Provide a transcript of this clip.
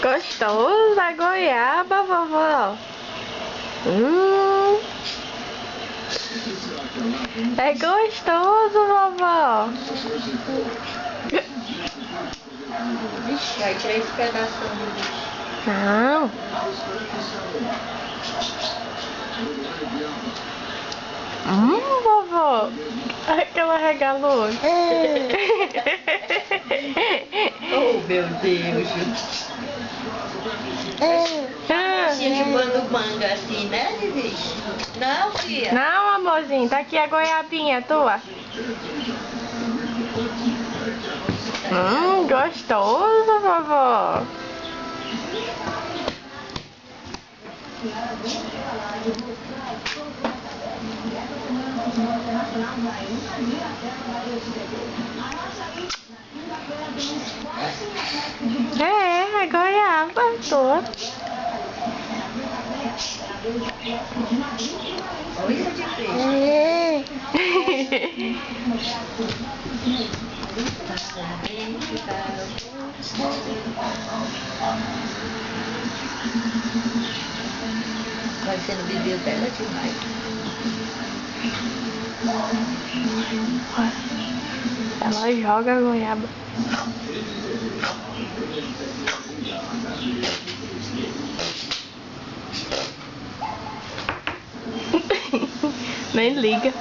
Gostoso a goiaba, vovó. É gostoso, vovó. Vixe, vai tirar esse pedaço do bicho. Não. Vovó. Aquela regalou. Oh, meu Deus. Tinha chupando manga assim, né, bicho? Não, filha. Não, amorzinho. Tá aqui a goiabinha tua. Gostoso, vovó. É goiaba tua. Olha de peixe. Mas você não bebeu dela demais. Ela joga a goiaba. Nem liga.